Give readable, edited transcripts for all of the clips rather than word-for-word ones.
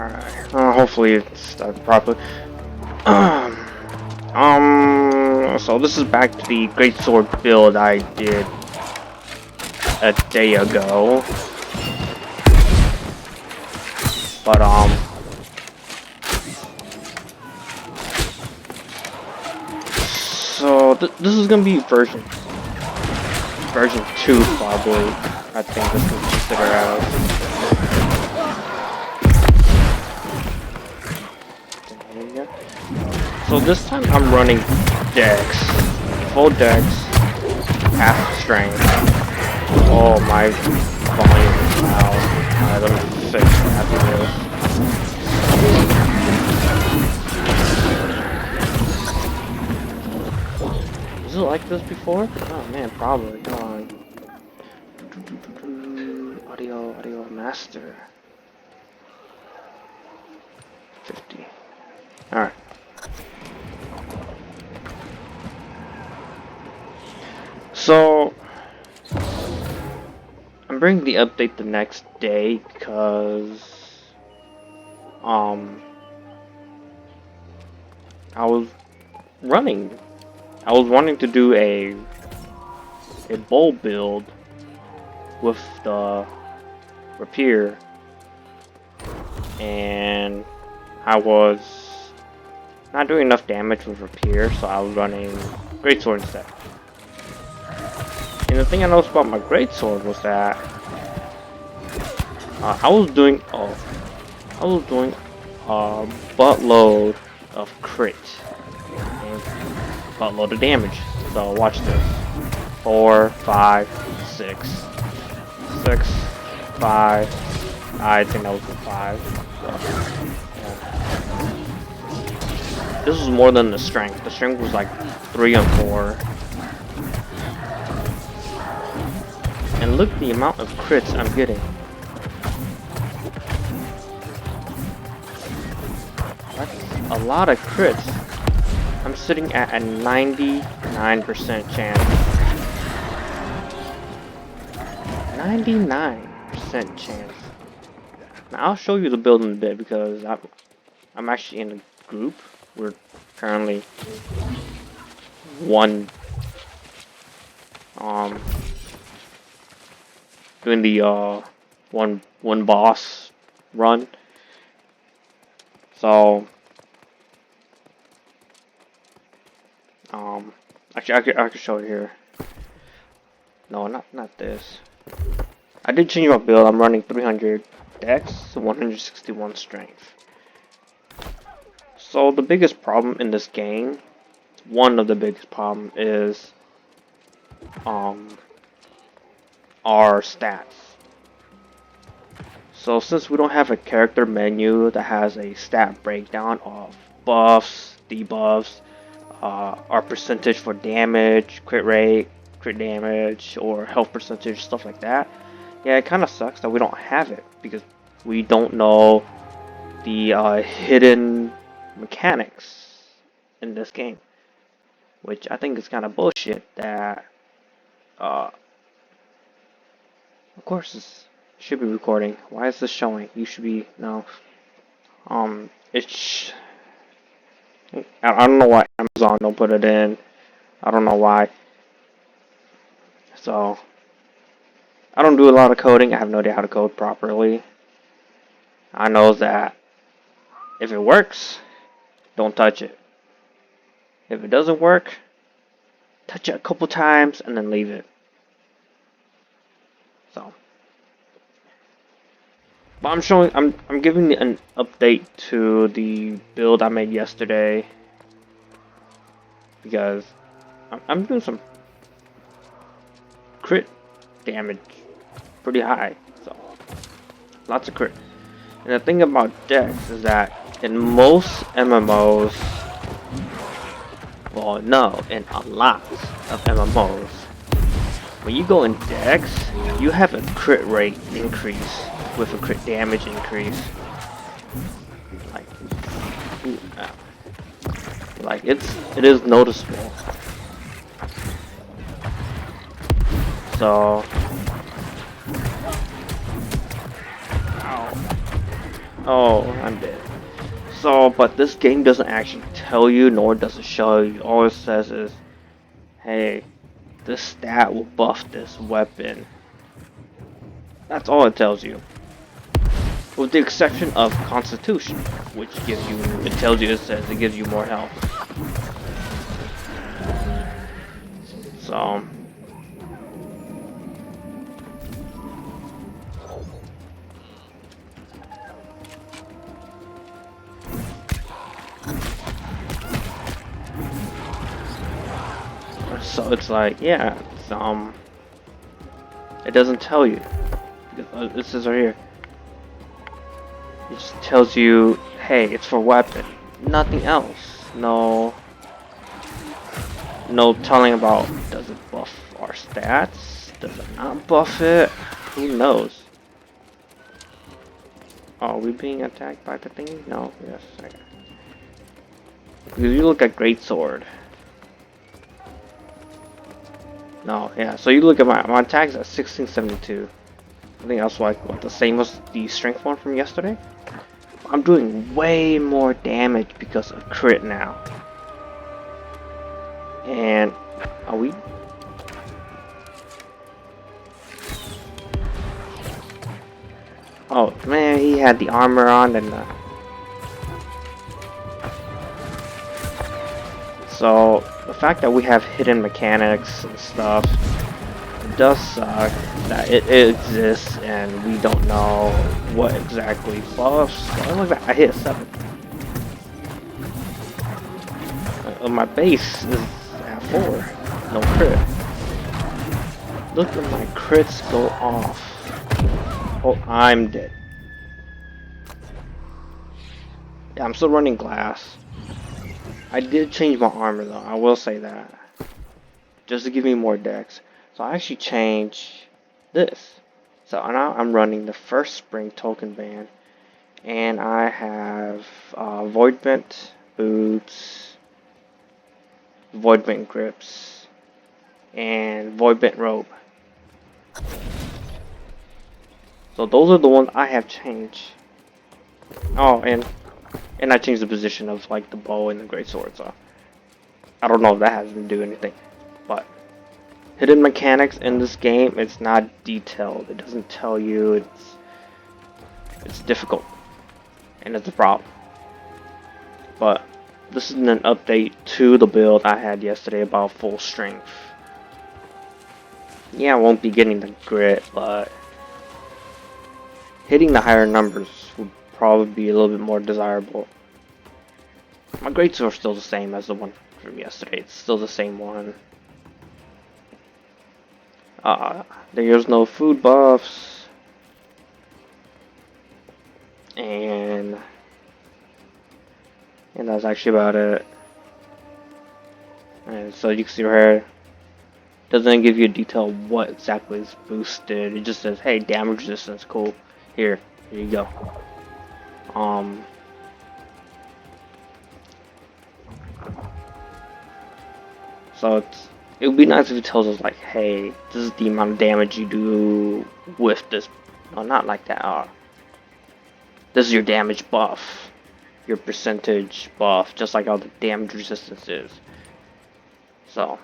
Alright. Hopefully it's done properly. So this is back to the Greatsword build I did a day ago. But so this is gonna be version 2 probably. I think this is considered as. So this time I'm running Dex, full Dex, half strength. Oh, my volume is loud. Alright, let me fix that real. Was it like this before? Oh man, probably. Audio master. 50. Alright. So I'm bringing the update the next day because I was wanting to do a bowl build with the rapier, and I was not doing enough damage with rapier, so I was running Greatsword instead. And the thing I noticed about my Greatsword was that I was doing a buttload of crit and buttload of damage. So watch this: 4, 5, 6, 6, 5. I think that was the 5. Yeah. This was more than the strength. The strength was like 3 and 4. And look the amount of crits I'm getting. That's a lot of crits. I'm sitting at a 99% chance. 99% chance. Now I'll show you the build in a bit because I'm actually in a group. We're currently doing the one boss run. So actually I could show it here. No, not this. I did change my build. I'm running 300 Dex, 161 Strength. So the biggest problem in this game, one of the biggest problem is our stats. So since we don't have a character menu that has a stat breakdown of buffs, debuffs, our percentage for damage, crit rate, crit damage, or health percentage, stuff like that, yeah, it kind of sucks that we don't have it because we don't know the hidden mechanics in this game, which I think is kind of bullshit. That of course this should be recording. Why is this showing? You should be no. I don't know why Amazon don't put it in. I don't know why. So I don't do a lot of coding. I have no idea how to code properly. I know that if it works, don't touch it. If it doesn't work, touch it a couple times and then leave it. So, but I'm giving an update to the build I made yesterday because I'm doing some crit damage pretty high, so lots of crit. And the thing about Dex is that in most MMOs, well, no, in a lot of MMOs, when you go in Dex, you have a crit rate increase with a crit damage increase. Like it is noticeable. So, ow. Oh, I'm dead. So, but this game doesn't actually tell you, nor does it show you. All it says is, hey, this stat will buff this weapon. That's all it tells you. With the exception of Constitution, which gives you, it tells you, it says it gives you more health. So, it's like, yeah, it doesn't tell you. It says right here. It just tells you, hey, it's for weapon. Nothing else. No telling about, does it buff our stats? Does it not buff it? Who knows? Are we being attacked by the thing? No. Yes. Okay. Because you look at Greatsword. No, yeah. So you look at my attacks at 1672. I think that's like what the same as the strength one from yesterday. I'm doing way more damage because of crit now. And are we? Oh man, he had the armor on and so the fact that we have hidden mechanics and stuff, it does suck that it exists and we don't know what exactly buffs. Oh, look at that, I hit 7. My base is at 4. No crit. Look at my crits go off. Oh, I'm dead. Yeah, I'm still running glass. I did change my armor though, I will say that. Just to give me more dex. So I actually changed this. So now I'm running the first spring token band. And I have void bent boots, void bent grips, and void bent robe. So those are the ones I have changed. Oh, and I changed the position of like the bow and the greatsword. So I don't know if that has to do anything, but hidden mechanics in this game, it's not detailed. It doesn't tell you. It's difficult, and it's a problem. But this is an update to the build I had yesterday about full strength. Yeah, I won't be getting the grit, but hitting the higher numbers will probably be a little bit more desirable. My greatsword is still the same as the one from yesterday. It's still the same one. There's no food buffs. And that's actually about it. And so you can see right here, doesn't give you a detail what exactly is boosted. It just says, hey, damage resistance, cool. Here you go. So it would be nice if it tells us like, hey, this is the amount of damage you do with this. No, not like that. This is your damage buff, your percentage buff, just like how the damage resistance is. So,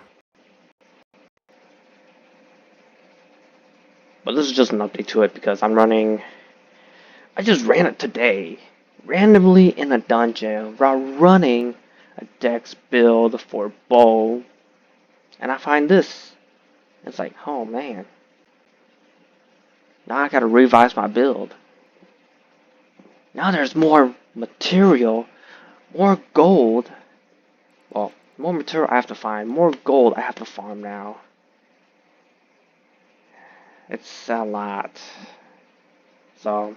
but this is just an update to it because I'm running. I just ran it today, randomly in a dungeon while running a dex build for bow, and I find this. It's like, oh man, now I gotta revise my build. Now there's more material, more gold. Well, more material I have to find, more gold I have to farm now. It's a lot. So,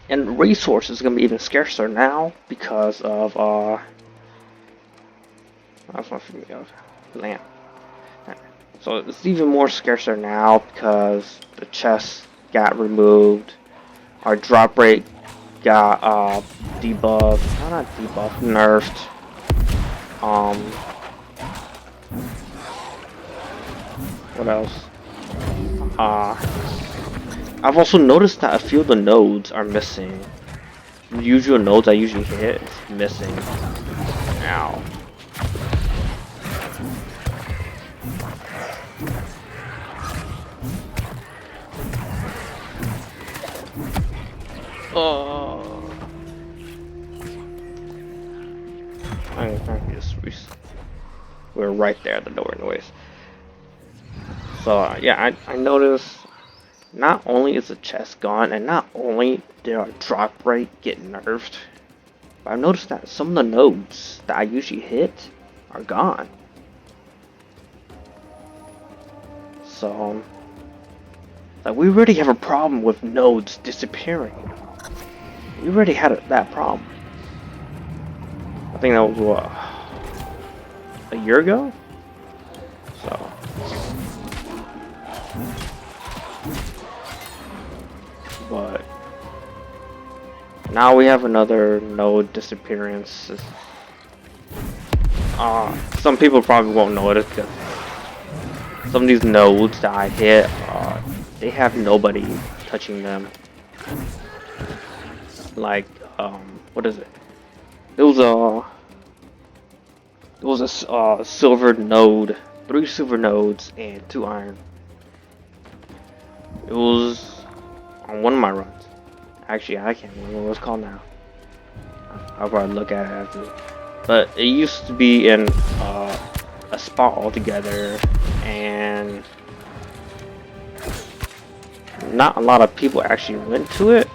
and resources are gonna be even scarcer now because of that's not for me. Lamp. So it's even more scarcer now because the chest got removed. Our drop rate got debuffed. No, not debuffed, nerfed. What else? I've also noticed that a few of the nodes are missing. The usual nodes I usually hit is missing. Ow. Oh. I just we're right there at the door anyways. So yeah, I noticed not only is the chest gone, and not only did our drop rate get nerfed, but I've noticed that some of the nodes that I usually hit are gone. So, like, we already have a problem with nodes disappearing. We already had that problem. I think that was what, a year ago? So, but now we have another node disappearance. Some people probably won't notice because some of these nodes that I hit, they have nobody touching them. Like, what is it? It was a silver node, 3 silver nodes and 2 iron. It was on one of my runs. Actually, I can't remember what it's called now. I'll probably look at it after. But it used to be in a spot altogether, and not a lot of people actually went to it.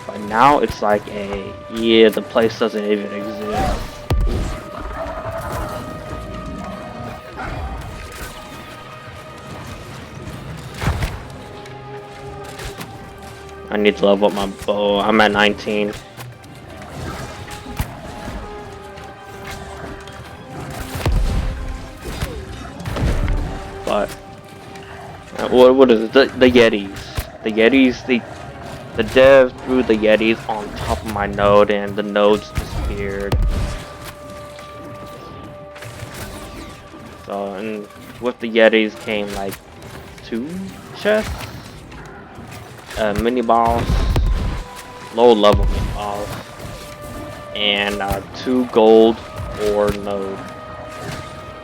But now it's like yeah, the place doesn't even exist. I need to level up my bow. I'm at 19. But what is it? The Yetis. The dev threw the Yetis on top of my node, and the nodes disappeared. So, and with the Yetis came like 2 chests, mini balls, low level mini balls, and 2 gold ore node,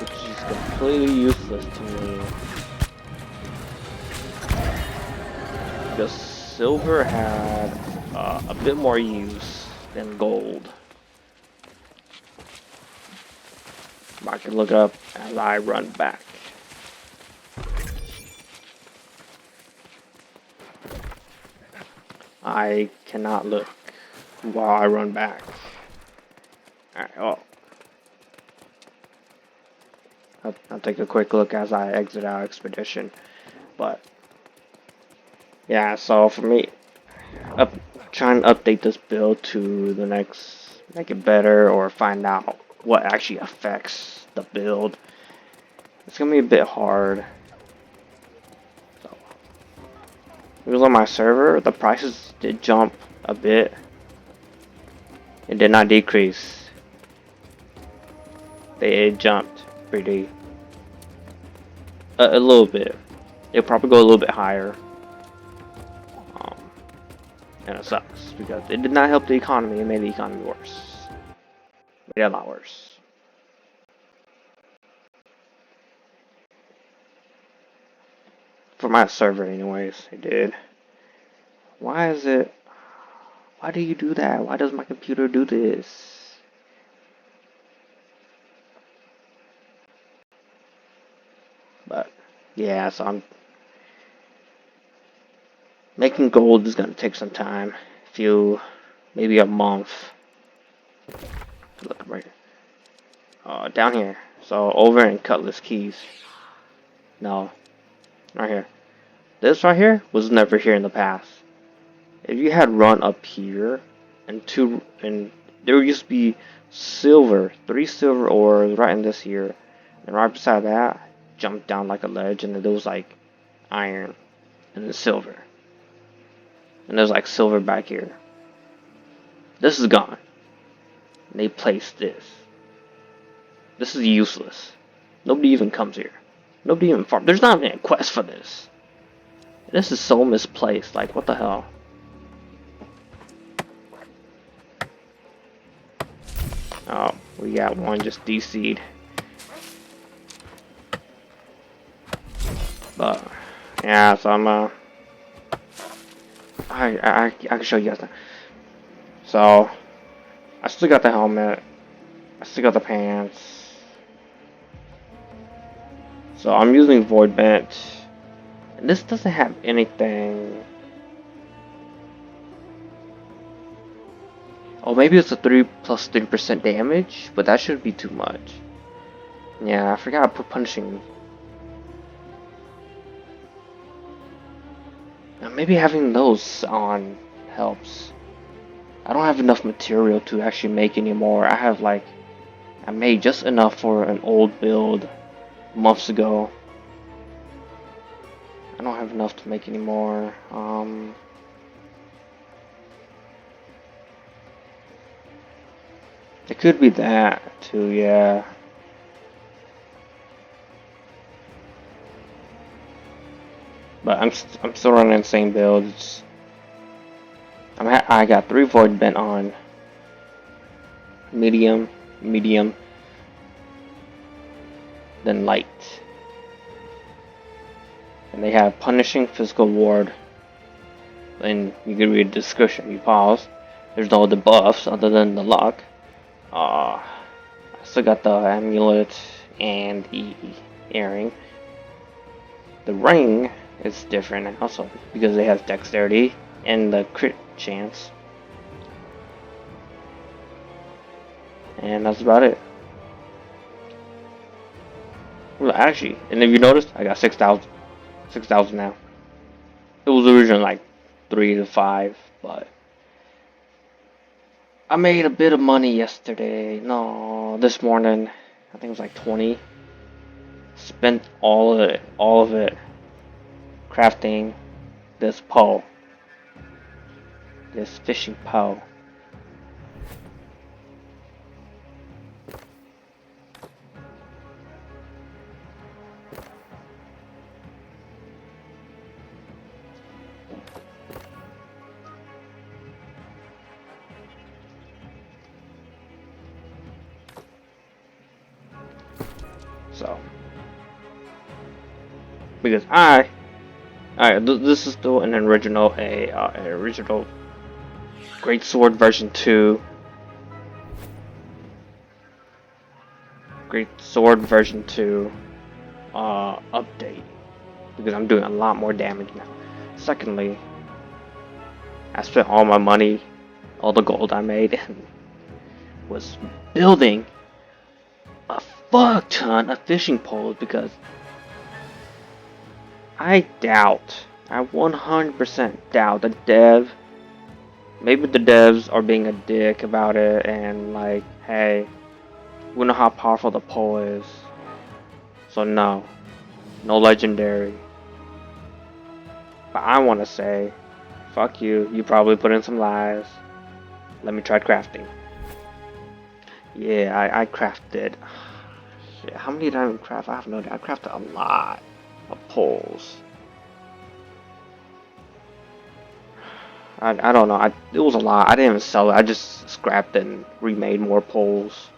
which is completely useless to me. Because silver had a bit more use than gold. I can look up as I run back. I cannot look while I run back. Alright, well. I'll take a quick look as I exit our expedition. But, yeah, so for me, trying to update this build to the next, make it better, or find out what actually affects the build. It's gonna be a bit hard. So, because on my server, the prices did jump a bit. It did not decrease. They jumped pretty a little bit. It'll probably go a little bit higher. And it sucks because it did not help the economy. It made the economy worse. Made it a lot worse. For my server, anyways, it did. Why is it? Why do you do that? Why does my computer do this? But yeah, so I'm making gold is gonna take some time. Maybe a month. Look right down here. So over in Cutlass Keys. No, right here. This right here was never here in the past. If you had run up here and there used to be silver, 3 silver ores right in this here, and right beside that, jumped down like a ledge, and there was like iron and then silver, and there's like silver back here. This is gone. And they placed this. This is useless. Nobody even comes here. Nobody even farms. There's not even a quest for this. This is so misplaced. Like, what the hell? Oh, we got one just DC'd. But yeah, so I'm I can show you guys that. So I still got the helmet. I still got the pants. So I'm using Void Bent. And this doesn't have anything. Oh, maybe it's a 3 plus 30% damage, but that shouldn't be too much. Yeah, I forgot I put punishing. Now, maybe having those on helps. I don't have enough material to actually make anymore. I made just enough for an old build months ago. I don't have enough to make anymore. It could be that too, yeah. But I'm still running the same builds. I got 3 Void Bent on. Medium, then light. And they have punishing physical ward. And you can read the description. You pause. There's no debuffs other than the luck. I still got the amulet and the earring. The ring is different also because it has dexterity and the crit chance. And that's about it. Well, actually, and if you noticed, I got 6,000. 6,000 now. It was originally like 3 to 5, but I made a bit of money yesterday. No, this morning. I think it was like 20. Spent all of it crafting this pole. This fishing pole. So, because this is still an original, an original Greatsword version 2. Greatsword version 2 update, because I'm doing a lot more damage now. Secondly, I spent all my money, all the gold I made, and was building a fuck ton of fishing poles because I 100% doubt maybe the devs are being a dick about it and like, hey, we know how powerful the pole is, so no legendary. But I want to say, fuck you, you probably put in some lies. Let me try crafting. Yeah, I crafted. Shit, how many did I even craft? I have no idea. I crafted a lot of poles. I don't know. It was a lot. I didn't even sell it. I just scrapped it and remade more poles.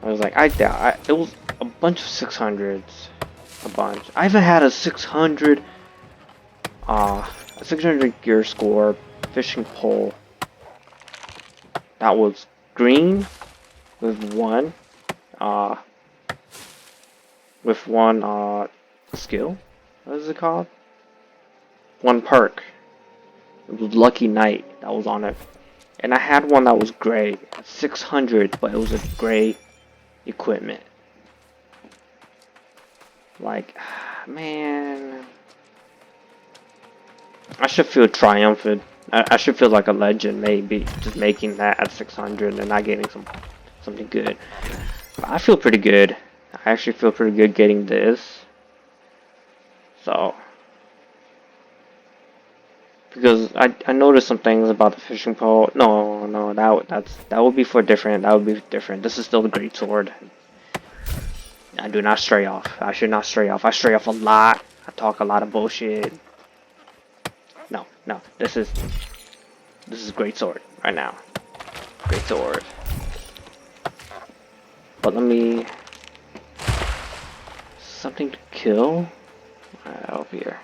I was like, it was a bunch of 600s. A bunch. I even had a 600 gear score fishing pole that was green with one skill. What is it called? One perk. It was Lucky Knight that was on it. And I had one that was gray. 600, but it was a gray equipment. Like, man, I should feel triumphant. I should feel like a legend, maybe, just making that at 600 and not getting something good. But I feel pretty good. I actually feel pretty good getting this. So, because I noticed some things about the fishing pole. No, that would be for different. That would be different. This is still the Greatsword. I do not stray off. I should not stray off. I stray off a lot. I talk a lot of bullshit. No, no. This is Greatsword right now. Greatsword. But let me something to kill. Over here.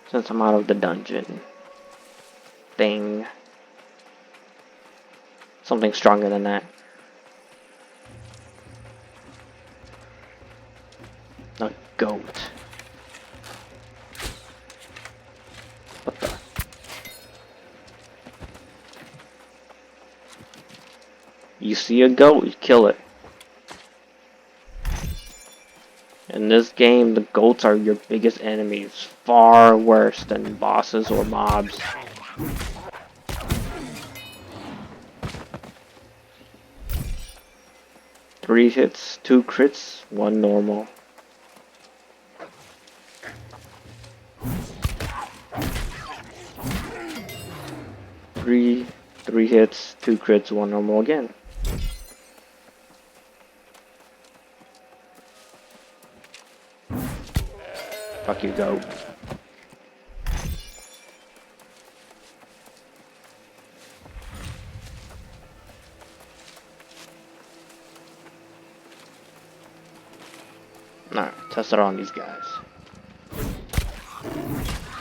Since I'm out of the dungeon thing. Something stronger than that. A goat. What the? You see a goat, you kill it. In this game, the goats are your biggest enemies. Far worse than bosses or mobs. Three hits, 2 crits, 1 normal. Three hits, 2 crits, 1 normal again. Fuck you, goat. Alright, test it on these guys.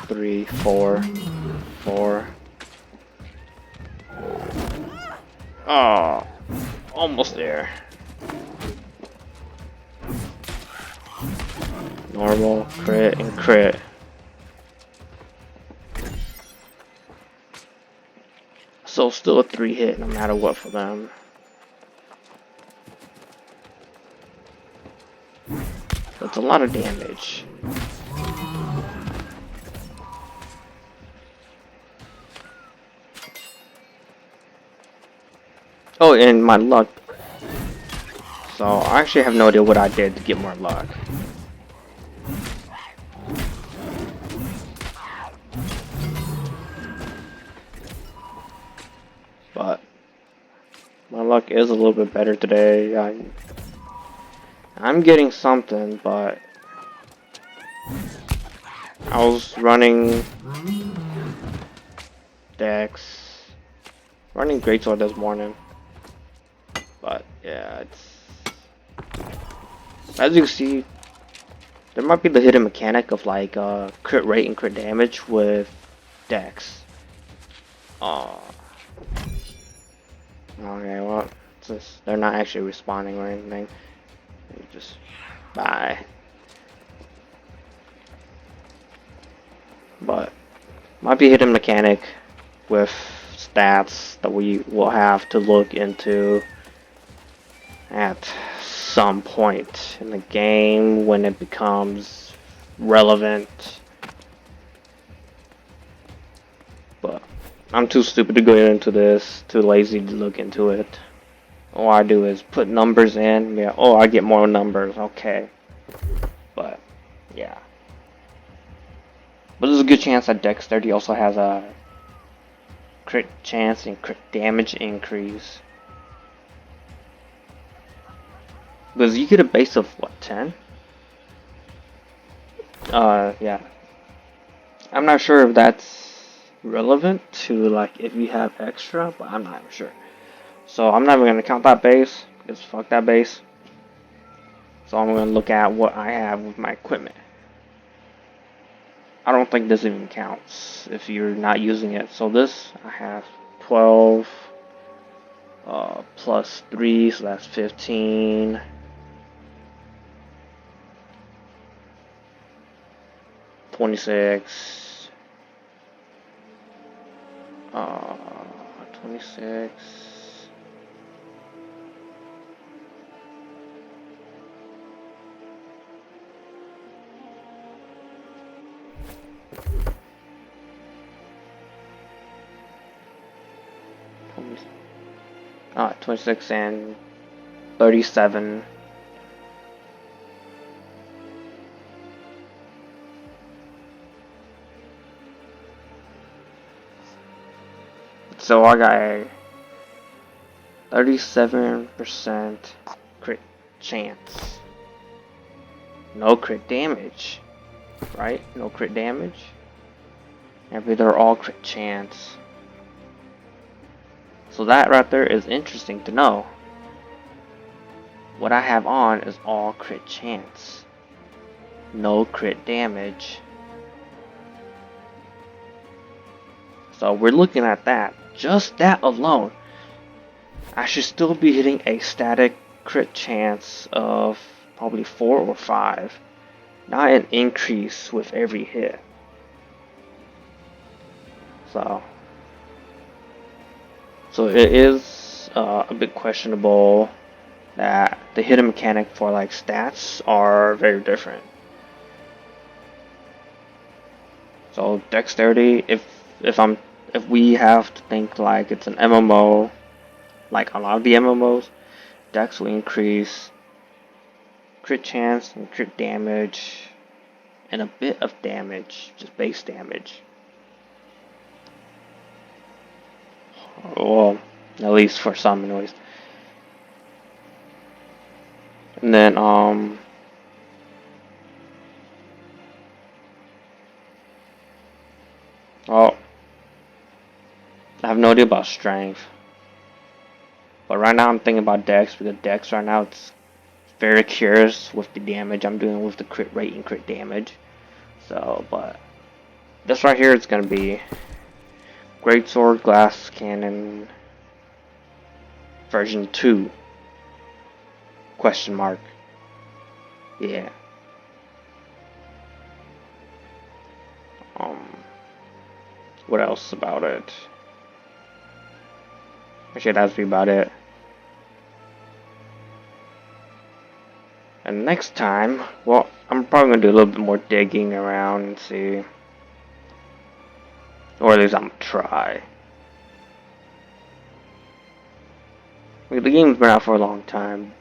3, 4, 4. Oh, almost there. Normal, crit, and crit. So still a 3 hit no matter what for them. That's a lot of damage. Oh, and my luck. So I actually have no idea what I did to get more luck. But my luck is a little bit better today. I'm getting something, but I was running Dex, running Greatsword this morning. But yeah, as you can see, there might be the hidden mechanic of like crit rate and crit damage with Dex. Okay, well, since they're not actually responding or anything, just bye. But might be a hidden mechanic with stats that we will have to look into at some point in the game when it becomes relevant. But I'm too stupid to go into this, too lazy to look into it. All I do is put numbers in, yeah, oh, I get more numbers, okay. But, yeah. But there's a good chance that Dexterity also has a crit chance and crit damage increase. Because you get a base of, what, 10? Yeah. I'm not sure if that's relevant to, like, if you have extra, but I'm not sure. So I'm not even going to count that base, because fuck that base. So I'm going to look at what I have with my equipment. I don't think this even counts if you're not using it. So this, I have 12 plus 3, so that's 15. 26. 26. Ah, 26 and 37. So I got a 37% crit chance. no crit damage, right? No crit damage. Maybe they're all crit chance. So that right there is interesting to know. What I have on is all crit chance. No crit damage. So we're looking at that. Just that alone. I should still be hitting a static crit chance of probably 4 or 5. Not an increase with every hit. So it is a bit questionable that the hidden mechanic for like stats are very different. So dexterity, if we have to think like it's an MMO, like a lot of the MMOs, dex will increase crit chance and crit damage and a bit of damage, just base damage. Well, at least for some anyways. And then oh, I have no idea about strength. But right now I'm thinking about dex because dex right now it's very curious with the damage I'm doing with the crit rate and crit damage. So, but this right here is gonna be Greatsword Glass Cannon version 2 question mark. Yeah. What else about it? Actually, that's be about it. And next time, well, I'm probably gonna do a little bit more digging around and see, or at least I'm gonna try. I mean, the game's been out for a long time.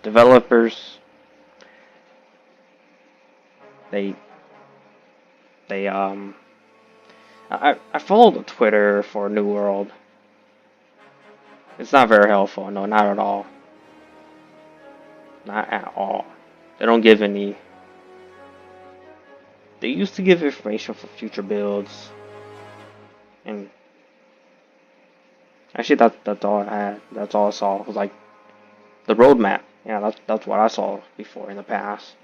Developers, they I follow the Twitter for New World. It's not very helpful. No, not at all. Not at all. They don't give any. They used to give information for future builds, and actually that's all I had. That's all I saw was like the roadmap. Yeah, that's what I saw before in the past.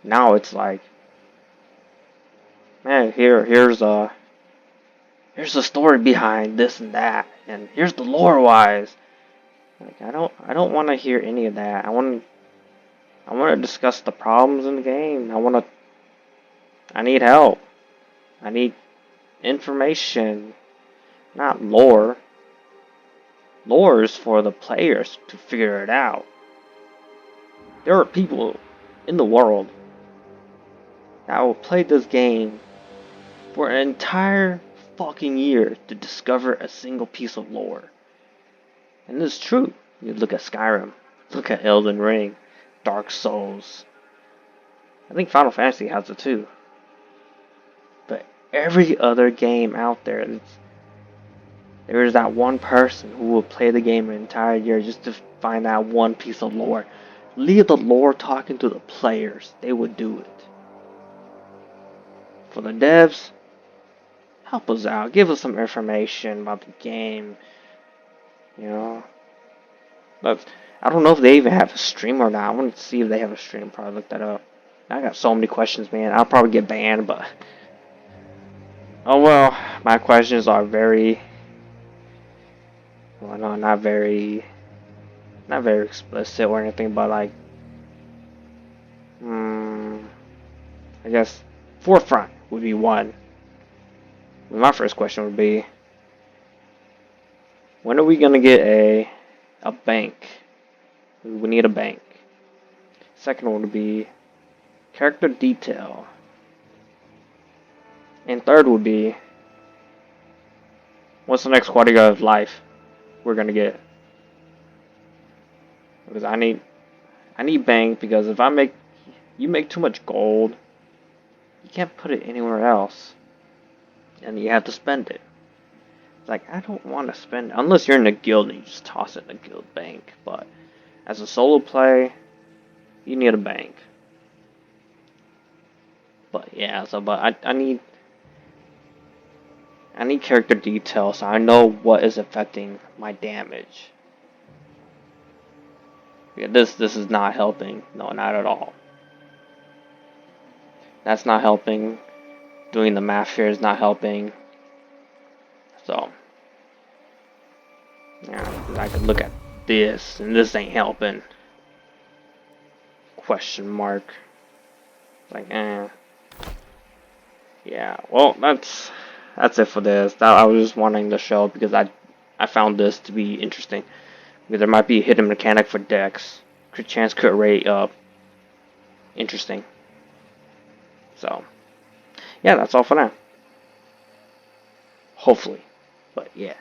Now it's like, man, here's the story behind this and that, and here's the lore wise. Like I don't want to hear any of that. I want to discuss the problems in the game. I need help. I need information, not lore. Lore is for the players to figure it out. There are people in the world that will play this game for an entire fucking year to discover a single piece of lore. And it's true. You look at Skyrim, look at Elden Ring, Dark Souls. I think Final Fantasy has it too. But every other game out there, there is that one person who will play the game an entire year just to find that one piece of lore. Leave the lore talking to the players. They would do it. For the devs, help us out. Give us some information about the game. You know. But I don't know if they even have a stream or not. I want to see if they have a stream. Probably look that up. I got so many questions, man. I'll probably get banned, but oh well. My questions are very, well, no, not very explicit or anything, but like, I guess forefront would be one. My first question would be, when are we gonna get a bank? We need a bank. Second one would be character detail. And third would be, what's the next quality of life we're gonna get? Because I need bank, because if you make too much gold, you can't put it anywhere else, and you have to spend it. It's like, I don't want to spend, unless you're in a guild and you just toss it in a guild bank. But as a solo play, You need a bank. But yeah, so but I need character details so I know what is affecting my damage. Yeah, this is not helping. No, not at all. That's not helping. Doing the math here is not helping. So yeah, I could look at this and this ain't helping. Question mark. Like yeah. Well, that's it for this. I was just wanting to show because I found this to be interesting. Because there might be a hidden mechanic for decks. Crit chance, crit rate up. Interesting. So yeah, that's all for now. Hopefully. But yeah.